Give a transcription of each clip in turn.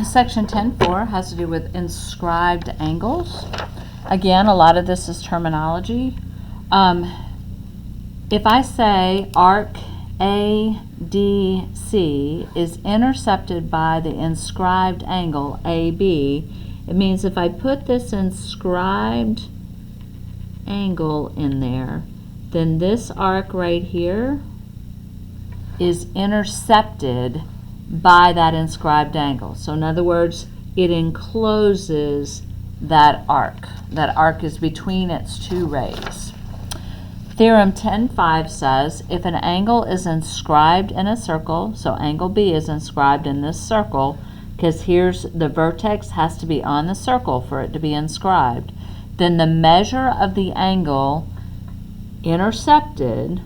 Section 10.4 has to do with inscribed angles. Again, a lot of this is terminology. If I say arc ADC is intercepted by the inscribed angle AB, it means if I put this inscribed angle in there, then this arc right here is intercepted by that inscribed angle. So in other words, it encloses that arc. That arc is between its two rays. Theorem 10.5 says if an angle is inscribed in a circle, so angle B is inscribed in this circle, because here's the vertex has to be on the circle for it to be inscribed, then the measure of the angle intercepted,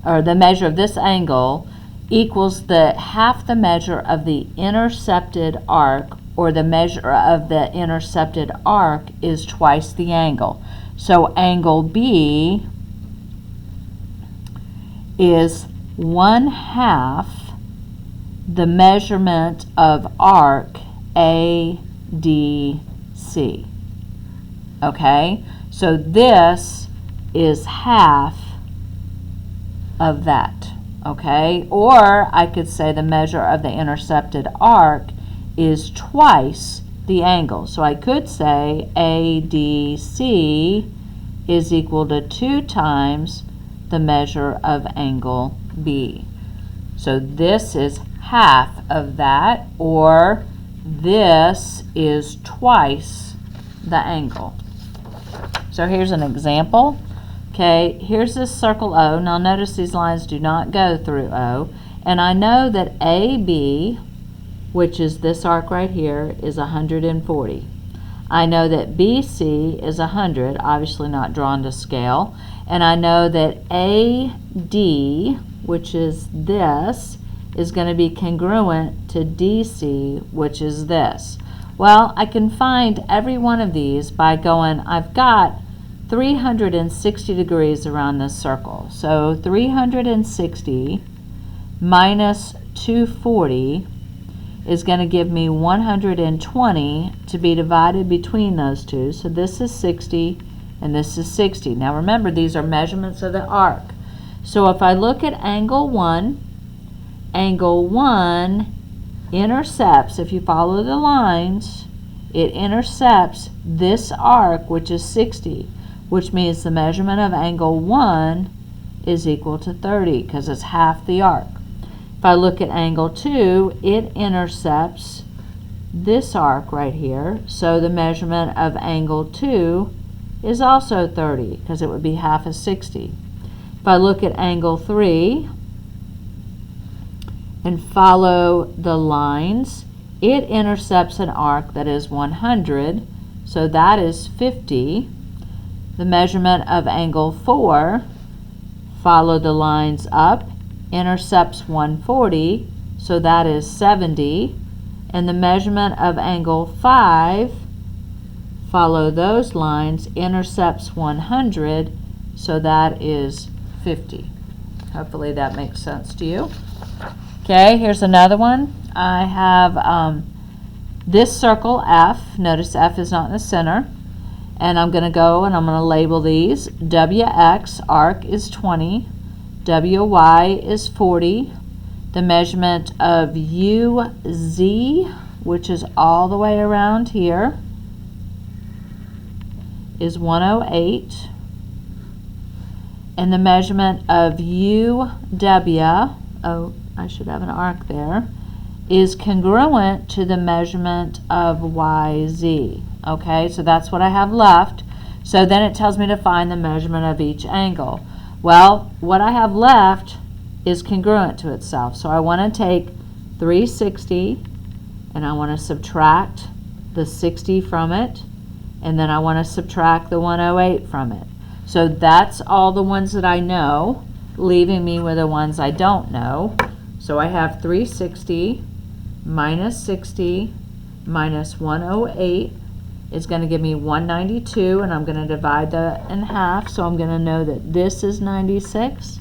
or the measure of this angle, equals half the measure of the intercepted arc, or the measure of the intercepted arc is twice the angle. So angle B is 1/2 the measurement of arc ADC. Okay, so this is half of that. Okay, or I could say the measure of the intercepted arc is twice the angle. So I could say ADC is equal to 2 times the measure of angle B. So this is half of that, or this is twice the angle. So here's an example. Okay, here's this circle O. Now notice these lines do not go through O. And I know that AB, which is this arc right here, is 140. I know that BC is 100, obviously not drawn to scale. And I know that AD, which is this, is going to be congruent to DC, which is this. Well, I can find every one of these by going, I've got 360 degrees around this circle. So 360 minus 240 is going to give me 120 to be divided between those two. So this is 60 and this is 60. Now remember, these are measurements of the arc. So if I look at angle 1 intercepts, if you follow the lines, it intercepts this arc, which is 60, which means the measurement of angle 1 is equal to 30 because it's half the arc. If I look at angle 2, it intercepts this arc right here, so the measurement of angle 2 is also 30 because it would be half of 60. If I look at angle 3 and follow the lines, it intercepts an arc that is 100, so that is 50. The measurement of angle 4, follow the lines up, intercepts 140, so that is 70. And the measurement of angle 5, follow those lines, intercepts 100, so that is 50. Hopefully that makes sense to you. Okay, here's another one. I have this circle F. Notice F is not in the center. And I'm going to go and I'm going to label these. WX, arc, is 20. WY is 40. The measurement of UZ, which is all the way around here, is 108. And the measurement of UW, oh, I should have an arc there, is congruent to the measurement of YZ. Okay, so that's what I have left. So then it tells me to find the measurement of each angle. Well, what I have left is congruent to itself. So I want to take 360 and I want to subtract the 60 from it, and then I want to subtract the 108 from it. So that's all the ones that I know, leaving me with the ones I don't know. So I have 360 minus 60 minus 108 is going to give me 192, and I'm going to divide that in half, so I'm going to know that this is 96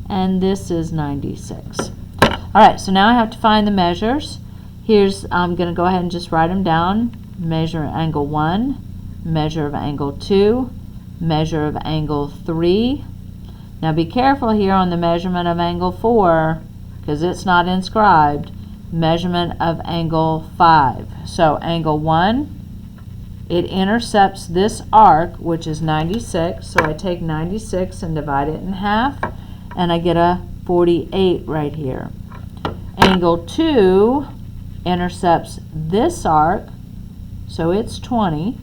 and this is 96. All right, so now I have to find the measures. I'm going to go ahead and just write them down. Measure of angle 1, measure of angle 2, measure of angle 3. Now be careful here on the measurement of angle 4 because it's not inscribed. Measurement of angle 5. So angle 1, it intercepts this arc, which is 96. So I take 96 and divide it in half, and I get a 48 right here. Angle 2 intercepts this arc, so it's 20.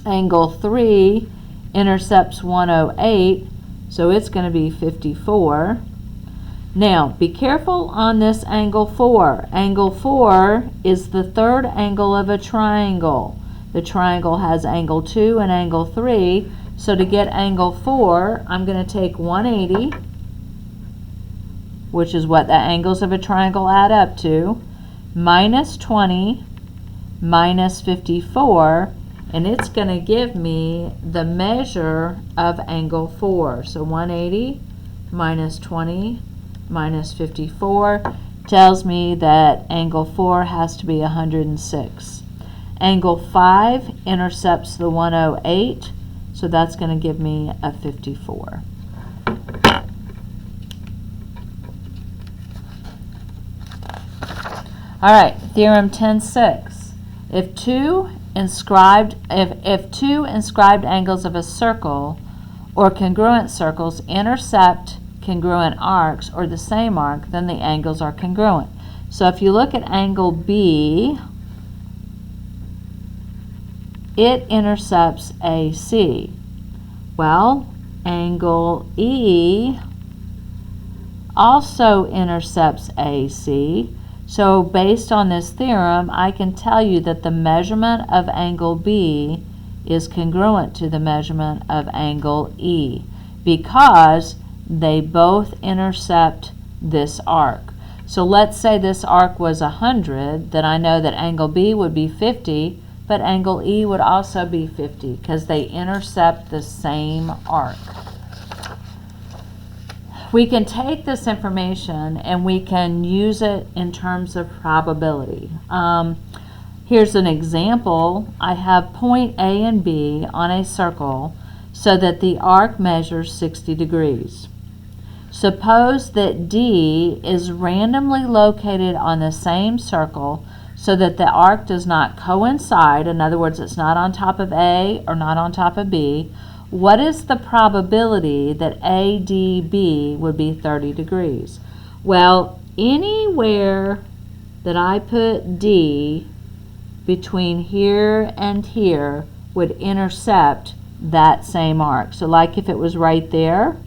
Angle 3 intercepts 108, so it's going to be 54. Now, be careful on this angle 4. Angle 4 is the third angle of a triangle. The triangle has angle 2 and angle 3. So to get angle 4, I'm going to take 180, which is what the angles of a triangle add up to, minus 20, minus 54, and it's going to give me the measure of angle 4. So 180 minus 20 minus 54 tells me that angle 4 has to be 106. Angle 5 intercepts the 108, so that's going to give me a 54. All right, theorem 10.6. If two inscribed angles of a circle or congruent circles intercept congruent arcs or the same arc, then the angles are congruent. So if you look at angle B, it intercepts AC. Well, angle E also intercepts AC. So based on this theorem, I can tell you that the measurement of angle B is congruent to the measurement of angle E because they both intercept this arc. So let's say this arc was 100, then I know that angle B would be 50, but angle E would also be 50 because they intercept the same arc. We can take this information and we can use it in terms of probability. Here's an example. I have point A and B on a circle so that the arc measures 60 degrees. Suppose that D is randomly located on the same circle so that the arc does not coincide. In other words, it's not on top of A or not on top of B. What is the probability that ADB would be 30 degrees? Well, anywhere that I put D between here and here would intercept that same arc. So like if it was right there,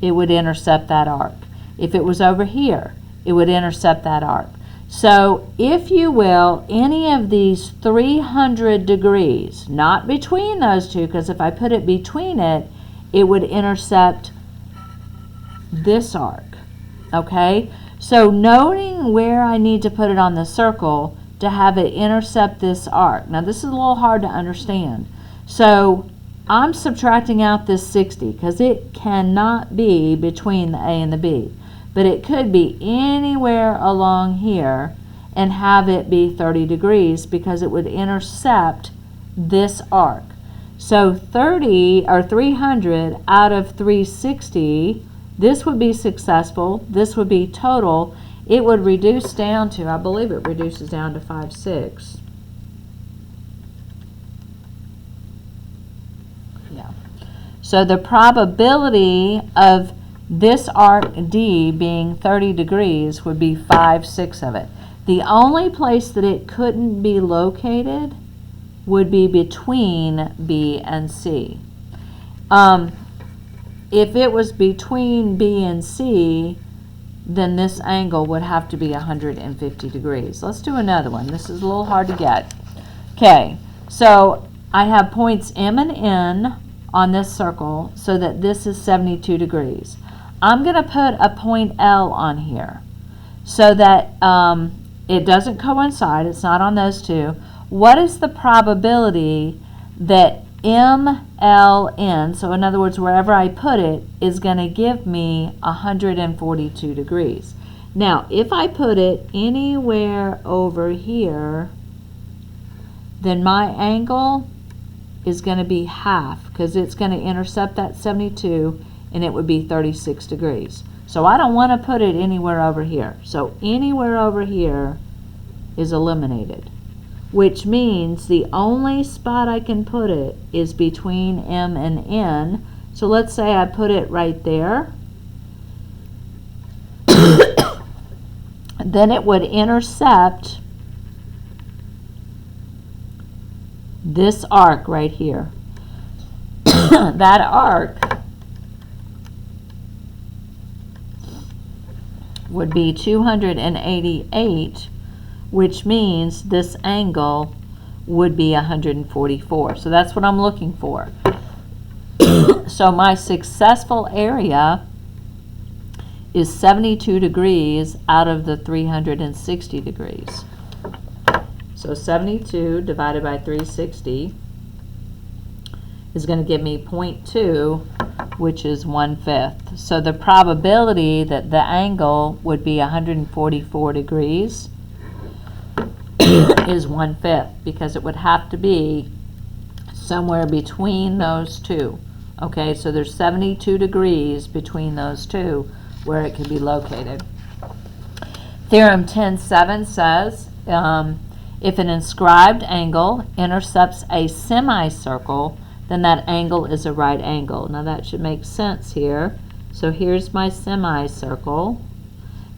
it would intercept that arc. If it was over here, it would intercept that arc. So if you will, any of these 300 degrees, not between those two, because if I put it between it, it would intercept this arc. Okay? So noting where I need to put it on the circle to have it intercept this arc. Now this is a little hard to understand. So I'm subtracting out this 60 because it cannot be between the A and the B. But it could be anywhere along here and have it be 30 degrees because it would intercept this arc. So 30 or 300 out of 360, this would be successful, this would be total. It would reduce down to, I believe it reduces down to 5/6. Yeah. So the probability of this arc D being 30 degrees would be 5/6 of it. The only place that it couldn't be located would be between B and C. If it was between B and C, then this angle would have to be 150 degrees. Let's do another one. This is a little hard to get. Okay, so I have points M and N on this circle so that this is 72 degrees. I'm going to put a point L on here so that it doesn't coincide. It's not on those two. What is the probability that MLN, so in other words, wherever I put it, is going to give me 142 degrees? Now, if I put it anywhere over here, then my angle is going to be half, because it's going to intercept that 72, and it would be 36 degrees. So I don't want to put it anywhere over here. So anywhere over here is eliminated, which means the only spot I can put it is between M and N. So let's say I put it right there. Then it would intercept this arc right here. That arc would be 288, which means this angle would be 144. So that's what I'm looking for. So my successful area is 72 degrees out of the 360 degrees. So 72 divided by 360 is going to give me 0.2, which is 1/5. So the probability that the angle would be 144 degrees is 1/5, because it would have to be somewhere between those two. Okay, so there's 72 degrees between those two where it can be located. Theorem 10.7 says, if an inscribed angle intercepts a semicircle, then that angle is a right angle. Now that should make sense here. So here's my semicircle.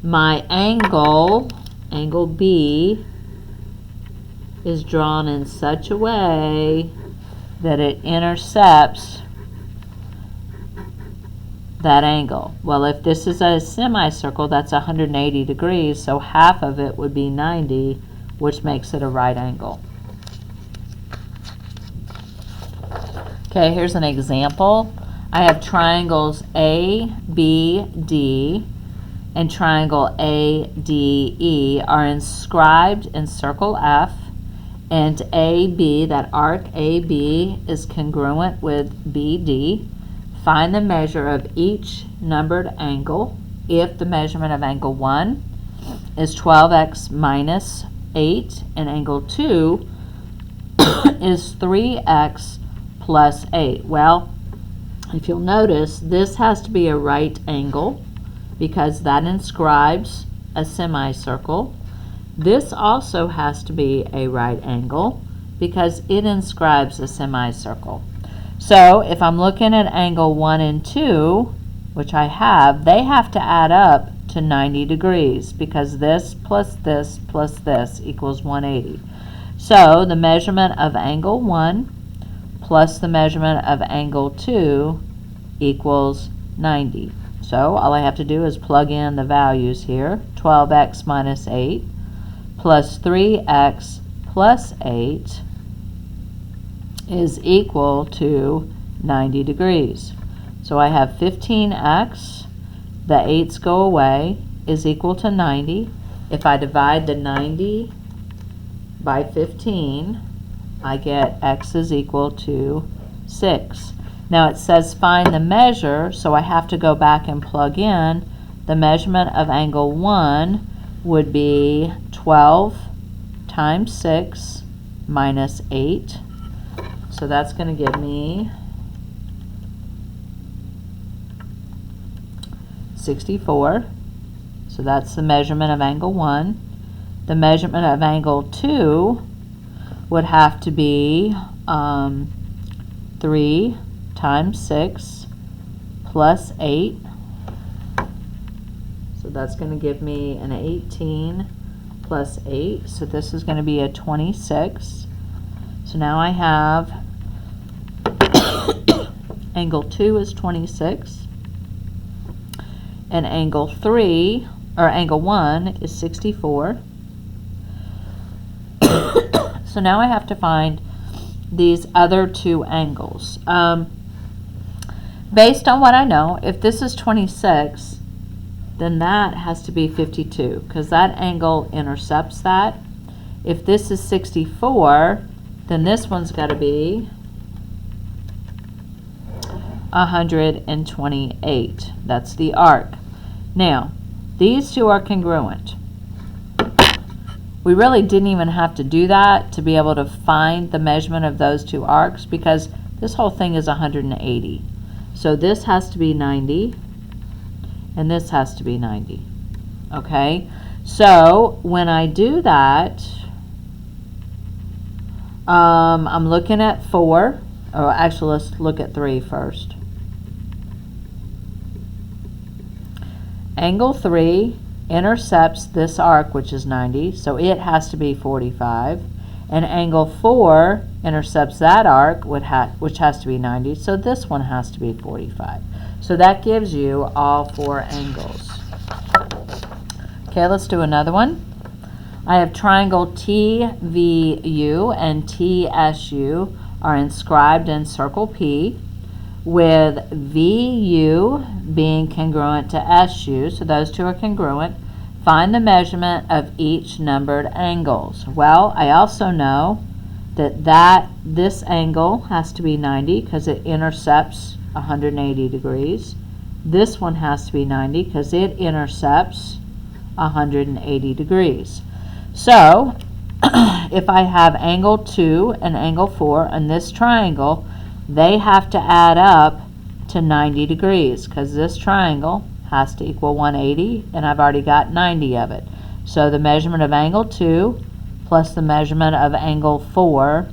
My angle, angle B, is drawn in such a way that it intercepts that angle. Well, if this is a semicircle, that's 180 degrees, so half of it would be 90, which makes it a right angle. Okay, here's an example. I have triangles A, B, D, and triangle A, D, E are inscribed in circle F, and AB, that arc AB, is congruent with BD. Find the measure of each numbered angle if the measurement of angle 1 is 12x minus 8 and angle 2 is 3x plus 8. Well, if you'll notice, this has to be a right angle because that inscribes a semicircle. This also has to be a right angle because it inscribes a semicircle. So if I'm looking at angle 1 and 2, which I have, they have to add up to 90 degrees because this plus this plus this equals 180. So the measurement of angle 1 plus the measurement of angle 2 equals 90. So all I have to do is plug in the values here. 12x minus 8 plus 3x plus 8 is equal to 90 degrees. So I have 15x, the 8's go away, is equal to 90. If I divide the 90 by 15, I get x is equal to 6. Now it says find the measure, so I have to go back and plug in. The measurement of angle 1 would be 12 times 6 minus 8. So that's going to give me 64. So that's the measurement of angle 1. The measurement of angle 2 would have to be 3 times 6 plus 8. So that's going to give me an 18 plus 8. So this is going to be a 26. So now I have angle 2 is 26. And angle 3, or angle 1, is 64. So now I have to find these other two angles. Based on what I know, if this is 26, then that has to be 52, because that angle intercepts that. If this is 64, then this one's got to be 128. That's the arc. Now, These two are congruent. We really didn't even have to do that to be able to find the measurement of those two arcs, because this whole thing is 180. So this has to be 90, and this has to be 90. Okay? So when I do that, I'm looking at 4. Or actually, let's look at 3 first. Angle 3 intercepts this arc, which is 90, so it has to be 45. And angle 4 intercepts that arc, which has to be 90, so this one has to be 45. So that gives you all 4 angles. Okay, let's do another one. I have triangle TVU and TSU are inscribed in circle P, with VU being congruent to SU, so those two are congruent. Find the measurement of each numbered angles. Well, I also know that this angle has to be 90 because it intercepts 180 degrees. This one has to be 90 because it intercepts 180 degrees. So if I have angle 2 and angle 4 in this triangle, they have to add up to 90 degrees because this triangle has to equal 180, and I've already got 90 of it. So the measurement of angle 2 plus the measurement of angle 4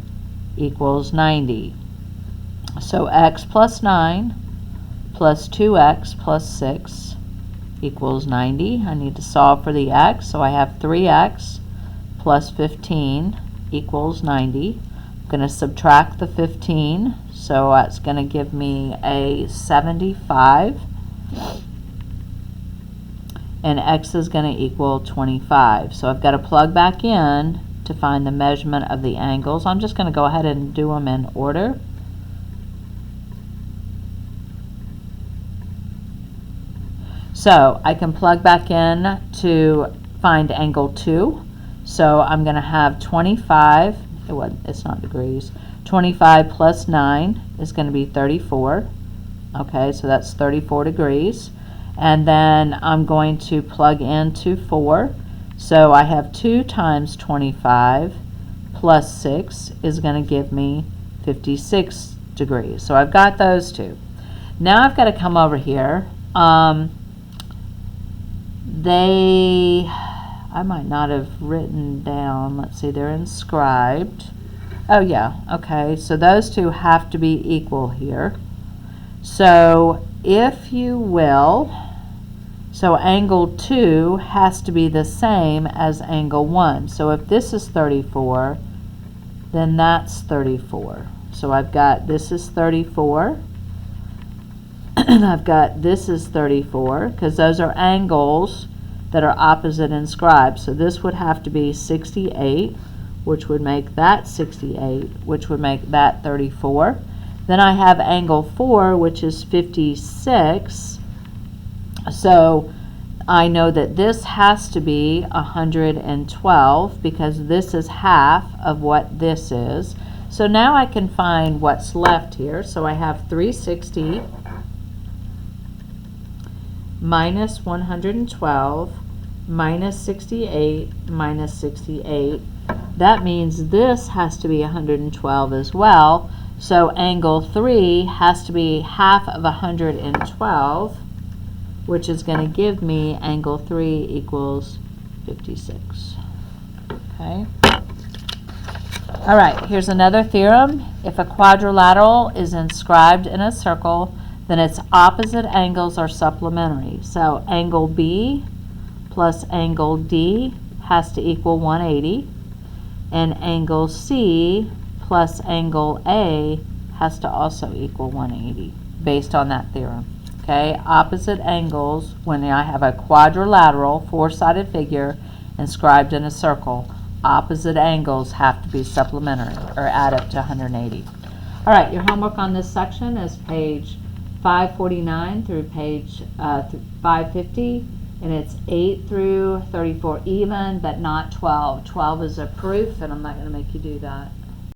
equals 90. So x plus 9 plus 2x plus 6 equals 90. I need to solve for the x, so I have 3x plus 15 equals 90. I'm going to subtract the 15, so that's going to give me a 75. And x is going to equal 25. So I've got to plug back in to find the measurement of the angles. I'm just going to go ahead and do them in order. So I can plug back in to find angle 2. So I'm going to have 25, it's not degrees, 25 plus 9 is going to be 34. Okay, so that's 34 degrees. And then I'm going to plug into 4. So I have 2 times 25 plus 6 is going to give me 56 degrees. So I've got those two. Now I've got to come over here. I might not have written down, let's see, they're inscribed. Oh yeah, okay, so those two have to be equal here. So if you will, so angle 2 has to be the same as angle 1. So if this is 34, then that's 34. So I've got this is 34, and I've got this is 34, because those are angles that are opposite inscribed. So this would have to be 68, which would make that 68, which would make that 34. Then I have angle 4, which is 56. So I know that this has to be 112 because this is half of what this is. So now I can find what's left here. So I have 360 minus 112 minus 68 minus 68. That means this has to be 112 as well. So angle 3 has to be half of 112, which is going to give me angle 3 equals 56. Okay. All right, here's another theorem. If a quadrilateral is inscribed in a circle, then its opposite angles are supplementary. So angle B plus angle D has to equal 180, and angle C plus angle A has to also equal 180 based on that theorem. Okay, opposite angles when I have a quadrilateral four-sided figure inscribed in a circle, opposite angles have to be supplementary or add up to 180. All right, your homework on this section is page 549 through page 550, and it's 8 through 34 even, but not 12. 12 is a proof, and I'm not going to make you do that.